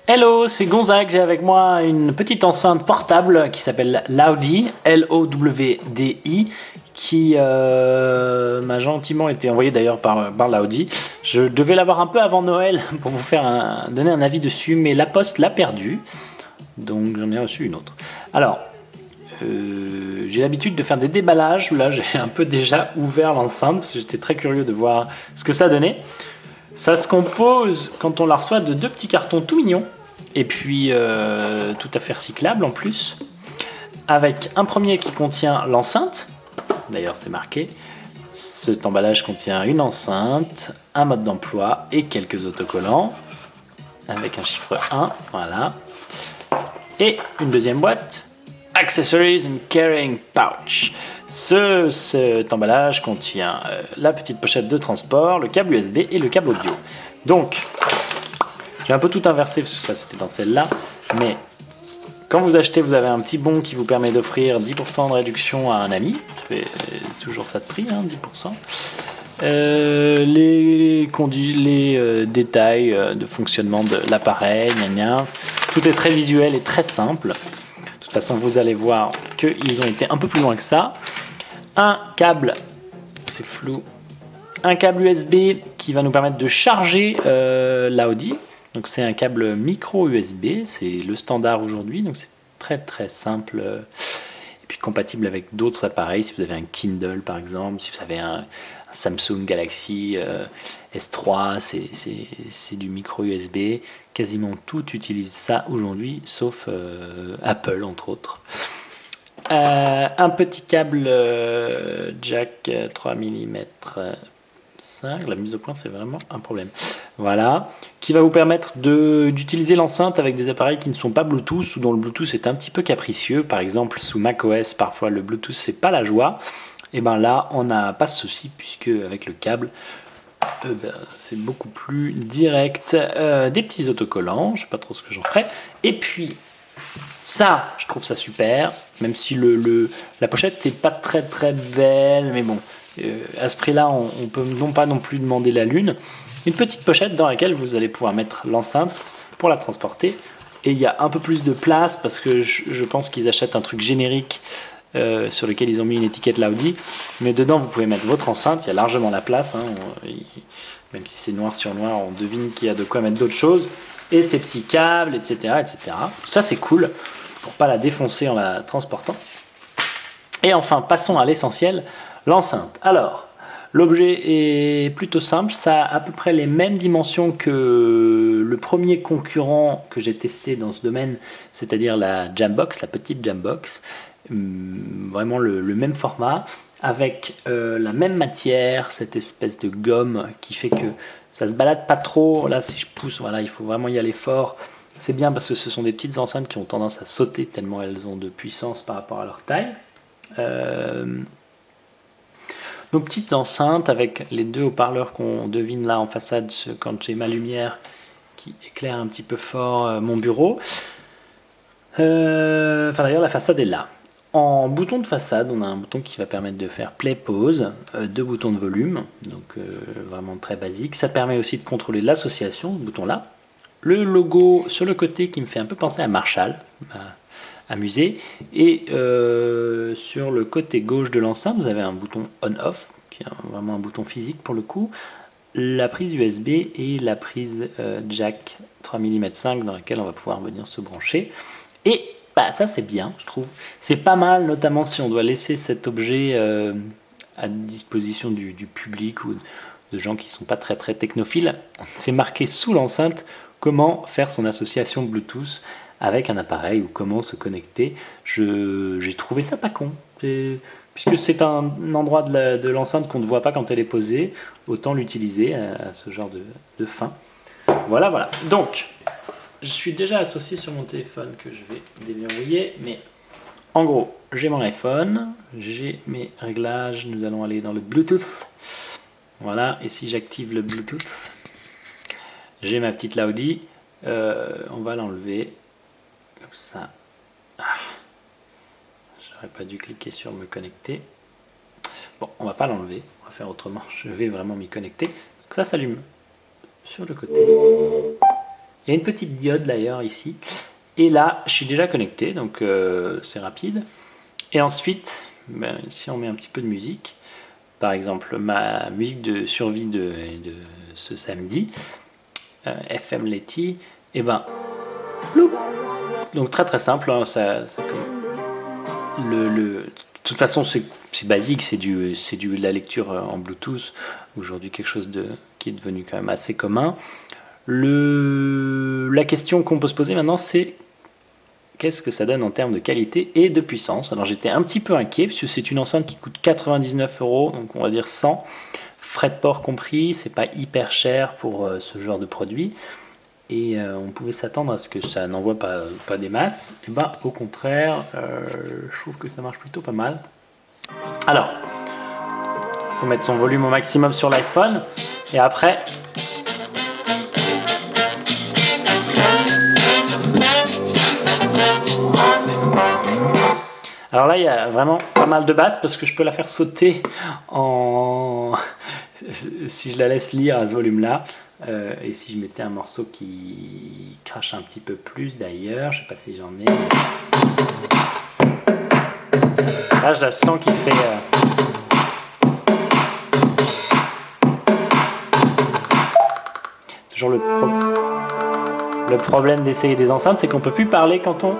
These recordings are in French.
Hello, c'est Gonzague, j'ai avec moi une petite enceinte portable qui s'appelle Lowdy, Lowdi, qui m'a gentiment été envoyée d'ailleurs par Lowdy. Je devais l'avoir un peu avant Noël pour vous faire donner un avis dessus, mais la poste l'a perdue, donc j'en ai reçu une autre. Alors, j'ai l'habitude de faire des déballages, là j'ai un peu déjà ouvert l'enceinte parce que j'étais très curieux de voir ce que ça donnait. Ça se compose, quand on la reçoit, de deux petits cartons tout mignons, et puis tout à fait recyclable en plus, avec un premier qui contient l'enceinte, d'ailleurs c'est marqué, cet emballage contient une enceinte, un mode d'emploi et quelques autocollants, avec un chiffre 1, voilà, et une deuxième boîte, Accessories and Carrying Pouch. Cet emballage contient la petite pochette de transport, le câble USB et le câble audio. Donc, j'ai un peu tout inversé parce que ça c'était dans celle-là, mais quand vous achetez, vous avez un petit bon qui vous permet d'offrir 10% de réduction à un ami. C'est toujours ça de prix, hein, 10%. Les détails de fonctionnement de l'appareil, tout est très visuel et très simple. De toute façon, vous allez voir qu'ils ont été un peu plus loin que ça. Un câble, c'est flou, un câble USB qui va nous permettre de charger l'Audi. Donc c'est un câble micro USB, c'est le standard aujourd'hui, donc c'est très très simple et puis compatible avec d'autres appareils. Si vous avez un Kindle par exemple, si vous avez un Samsung Galaxy S3, c'est du micro USB. Quasiment tout utilise ça aujourd'hui, sauf Apple entre autres. Un petit câble jack 3 mm 5, la mise au point c'est vraiment un problème. Voilà, qui va vous permettre d'utiliser l'enceinte avec des appareils qui ne sont pas Bluetooth ou dont le Bluetooth est un petit peu capricieux. Par exemple, sous macOS, parfois le Bluetooth c'est pas la joie. Et ben là, on n'a pas ce souci puisque avec le câble, c'est beaucoup plus direct. Des petits autocollants, je sais pas trop ce que j'en ferai. Et puis ça, je trouve ça super, même si la pochette n'est pas très très belle, mais bon, à ce prix-là, on peut non plus demander la lune. Une petite pochette dans laquelle vous allez pouvoir mettre l'enceinte pour la transporter. Et il y a un peu plus de place parce que je pense qu'ils achètent un truc générique sur lequel ils ont mis une étiquette Lowdy. Mais dedans, vous pouvez mettre votre enceinte, il y a largement la place. Même si c'est noir sur noir, on devine qu'il y a de quoi mettre d'autres choses. Et ces petits câbles, etc. etc. Tout ça, c'est cool pour pas la défoncer en la transportant. Et enfin, passons à l'essentiel, l'enceinte. Alors, l'objet est plutôt simple, ça a à peu près les mêmes dimensions que le premier concurrent que j'ai testé dans ce domaine, c'est-à-dire la Jambox, la petite Jambox. Vraiment le même format, avec la même matière, cette espèce de gomme qui fait que ça se balade pas trop. Là, si je pousse, voilà, il faut vraiment y aller fort. C'est bien parce que ce sont des petites enceintes qui ont tendance à sauter tellement elles ont de puissance par rapport à leur taille. Nos petites enceintes avec les deux haut-parleurs qu'on devine là en façade quand j'ai ma lumière qui éclaire un petit peu fort mon bureau. Enfin d'ailleurs la façade est là. En bouton de façade, on a un bouton qui va permettre de faire play pause, deux boutons de volume, donc vraiment très basique. Ça permet aussi de contrôler l'association, ce bouton là. Le logo sur le côté qui me fait un peu penser à Marshall, amusé. Et sur le côté gauche de l'enceinte, vous avez un bouton on-off, qui est vraiment un bouton physique pour le coup. La prise USB et la prise jack 3 mm 5 dans laquelle on va pouvoir venir se brancher. Et bah, ça c'est bien, je trouve. C'est pas mal, notamment si on doit laisser cet objet à disposition du public ou de gens qui sont pas très très technophiles. C'est marqué sous l'enceinte comment faire son association Bluetooth avec un appareil ou comment se connecter. J'ai trouvé ça pas con. Puisque c'est un endroit de l'enceinte qu'on ne voit pas quand elle est posée, autant l'utiliser à ce genre de fin. Voilà, voilà. Donc, je suis déjà associé sur mon téléphone que je vais déverrouiller, mais en gros, j'ai mon iPhone, j'ai mes réglages, nous allons aller dans le Bluetooth. Voilà, et si j'active le Bluetooth, j'ai ma petite Lowdy, on va l'enlever, comme ça. J'aurais pas dû cliquer sur me connecter. Bon, on va pas l'enlever, on va faire autrement, je vais vraiment m'y connecter. Donc ça s'allume sur le côté. Il y a une petite diode d'ailleurs ici. Et là, je suis déjà connecté, donc c'est rapide. Et ensuite, ici on met un petit peu de musique. Par exemple, ma musique de survie de ce samedi, FM Letty, et donc très très simple, hein, de toute façon c'est basique, c'est de la lecture en Bluetooth, aujourd'hui quelque chose qui est devenu quand même assez commun. La question qu'on peut se poser maintenant, c'est qu'est-ce que ça donne en termes de qualité et de puissance. Alors j'étais un petit peu inquiet, puisque c'est une enceinte qui coûte 99 €, donc on va dire 100, frais de port compris, c'est pas hyper cher pour ce genre de produit. Et on pouvait s'attendre à ce que ça n'envoie pas des masses. Et au contraire, je trouve que ça marche plutôt pas mal. Alors, il faut mettre son volume au maximum sur l'iPhone. Et après, alors là, il y a vraiment pas mal de basses parce que je peux la faire sauter si je la laisse lire à ce volume-là. Et si je mettais un morceau qui crache un petit peu plus d'ailleurs, je sais pas si j'en ai. Là, je la sens qui fait. Toujours le problème d'essayer des enceintes, c'est qu'on peut plus parler quand on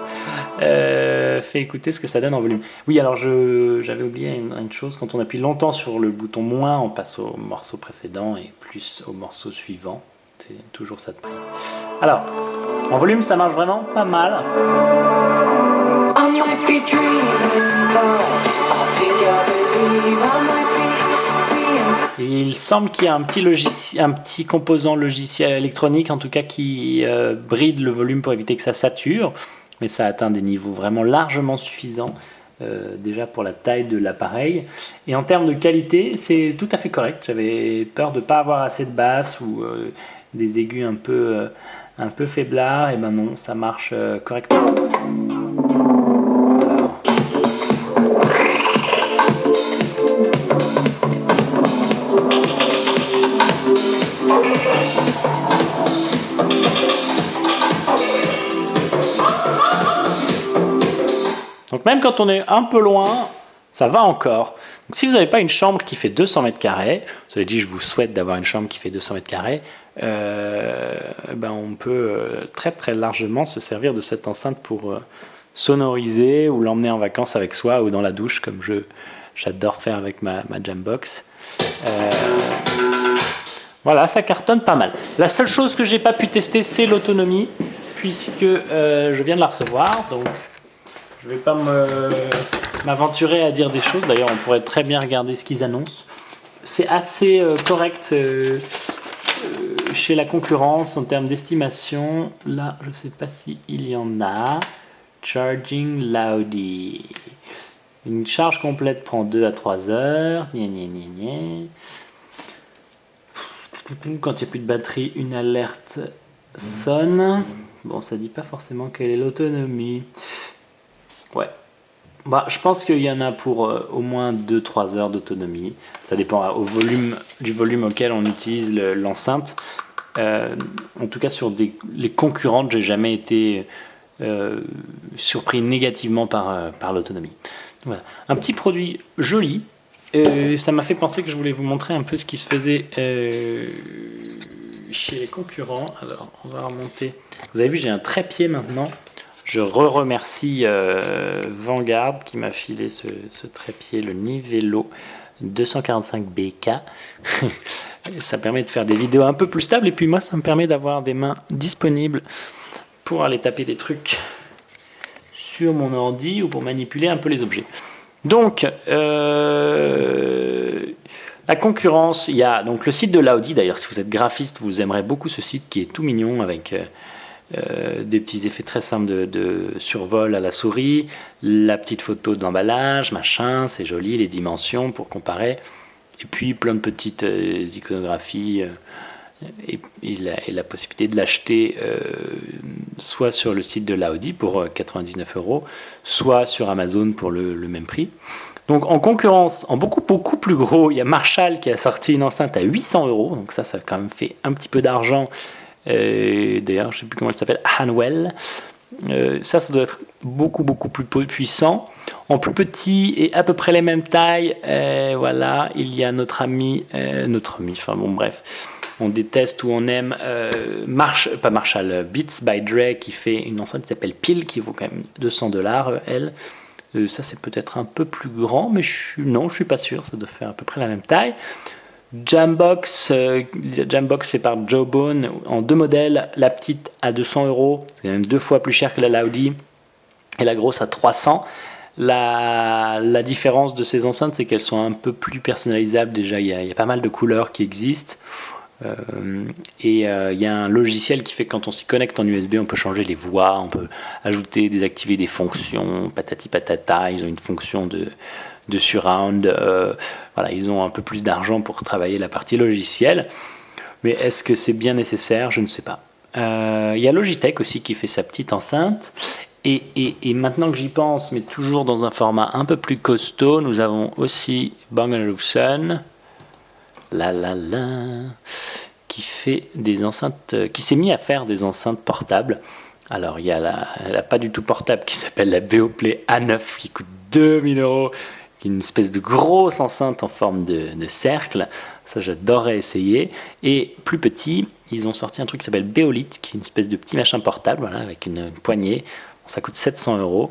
fait écouter ce que ça donne en volume. Oui, alors j'avais oublié une chose, quand on appuie longtemps sur le bouton moins, on passe au morceau précédent et plus au morceau suivant. C'est toujours ça de prix. Alors, en volume, ça marche vraiment pas mal. Il semble qu'il y a un petit composant logiciel électronique, en tout cas, qui bride le volume pour éviter que ça sature. Mais ça atteint des niveaux vraiment largement suffisants, déjà pour la taille de l'appareil. Et en termes de qualité, c'est tout à fait correct. J'avais peur de ne pas avoir assez de basses ou des aigus un peu faiblards. Et non, ça marche correctement. Donc même quand on est un peu loin, ça va encore. Donc si vous n'avez pas une chambre qui fait 200 mètres carrés, vous avez dit je vous souhaite d'avoir une chambre qui fait 200 mètres carrés, on peut très très largement se servir de cette enceinte pour sonoriser ou l'emmener en vacances avec soi ou dans la douche comme j'adore faire avec ma Jambox. Voilà, ça cartonne pas mal. La seule chose que j'ai pas pu tester, c'est l'autonomie, puisque je viens de la recevoir, donc je vais pas m'aventurer à dire des choses. D'ailleurs, on pourrait très bien regarder ce qu'ils annoncent. C'est assez correct chez la concurrence en termes d'estimation. Là, je sais pas s'il y en a. Charging Loudie. Une charge complète prend 2 à 3 heures. Quand il n'y a plus de batterie, une alerte sonne. Bon, ça dit pas forcément quelle est l'autonomie. Ouais. Je pense qu'il y en a pour au moins 2-3 heures d'autonomie. Ça dépend du volume auquel on utilise l'enceinte. En tout cas, sur les concurrentes, j'ai jamais été surpris négativement par l'autonomie. Voilà. Un petit produit joli. Ça m'a fait penser que je voulais vous montrer un peu ce qui se faisait chez les concurrents. Alors, on va remonter. Vous avez vu, j'ai un trépied maintenant. Je remercie Vanguard qui m'a filé ce trépied, le Nivelo 245BK. Ça permet de faire des vidéos un peu plus stables et puis moi ça me permet d'avoir des mains disponibles pour aller taper des trucs sur mon ordi ou pour manipuler un peu les objets. Donc la concurrence, il y a donc le site de Loudie. D'ailleurs, si vous êtes graphiste, vous aimerez beaucoup ce site qui est tout mignon avec des petits effets très simples de survol à la souris, la petite photo d'emballage, machin, c'est joli, les dimensions pour comparer, et puis plein de petites iconographies et la possibilité de l'acheter soit sur le site de Loudie pour 99 €, soit sur Amazon pour le même prix. Donc en concurrence, en beaucoup plus gros, il y a Marshall qui a sorti une enceinte à 800 €, donc ça a quand même fait un petit peu d'argent D'ailleurs, je ne sais plus comment elle s'appelle, Hanwell. Ça doit être beaucoup plus puissant. En plus petit et à peu près les mêmes tailles, voilà, il y a notre ami, enfin bon bref, on déteste ou on aime Beats by Dre qui fait une enceinte qui s'appelle Peel qui vaut quand même $200 elle. Ça c'est peut-être un peu plus grand, mais non, je suis pas sûr, ça doit faire à peu près la même taille. Jambox fait par Jawbone en 2 modèles, la petite à 200€, c'est même 2 fois plus cher que la Laudi, et la grosse à 300. La différence de ces enceintes, c'est qu'elles sont un peu plus personnalisables. Déjà, il y a pas mal de couleurs qui existent. Il y a un logiciel qui fait que quand on s'y connecte en USB, on peut changer les voix, on peut ajouter, désactiver des fonctions, patati patata. Ils ont une fonction de surround. Voilà, ils ont un peu plus d'argent pour travailler la partie logicielle. Mais est-ce que c'est bien nécessaire? Je ne sais pas. Il y a Logitech aussi qui fait sa petite enceinte. Et maintenant que j'y pense, mais toujours dans un format un peu plus costaud, nous avons aussi Bang & Olufsen, qui fait des enceintes, qui s'est mis à faire des enceintes portables. Alors il y a la pas du tout portable qui s'appelle la Beoplay A9 qui coûte 2000€, qui est une espèce de grosse enceinte en forme de cercle. Ça j'adorerais essayer. Et plus petit, ils ont sorti un truc qui s'appelle Beolite, qui est une espèce de petit machin portable, voilà, avec une poignée. Ça coûte 700€.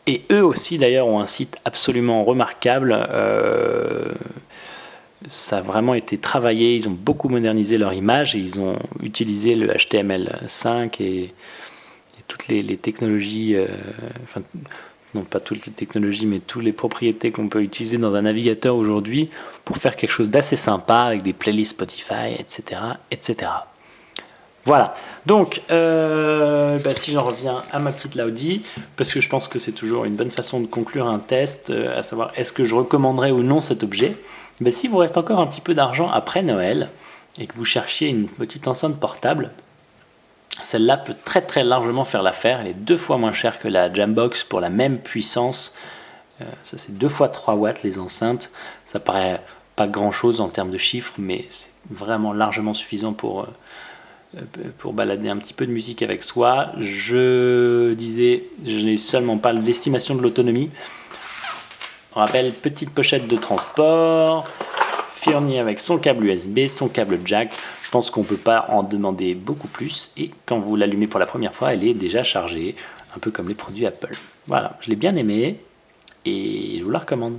Et eux aussi, d'ailleurs, ont un site absolument remarquable. Ça a vraiment été travaillé. Ils ont beaucoup modernisé leur image et ils ont utilisé le HTML5 et toutes les technologies, enfin, non pas toutes les technologies, mais toutes les propriétés qu'on peut utiliser dans un navigateur aujourd'hui pour faire quelque chose d'assez sympa avec des playlists Spotify, etc., etc. Voilà, donc si j'en reviens à ma petite Laudi, parce que je pense que c'est toujours une bonne façon de conclure un test, à savoir est-ce que je recommanderais ou non cet objet. Si vous reste encore un petit peu d'argent après Noël et que vous cherchiez une petite enceinte portable, celle-là peut très très largement faire l'affaire. Elle est 2 fois moins chère que la Jambox pour la même puissance. Ça c'est 2 fois 3 watts les enceintes. Ça paraît pas grand chose en termes de chiffres, mais c'est vraiment largement suffisant pour balader un petit peu de musique avec soi. Je disais, je n'ai seulement pas l'estimation de l'autonomie. On rappelle, petite pochette de transport, fournie avec son câble USB, son câble jack. Je pense qu'on ne peut pas en demander beaucoup plus. Et quand vous l'allumez pour la première fois, elle est déjà chargée, un peu comme les produits Apple. Voilà, je l'ai bien aimé et je vous la recommande.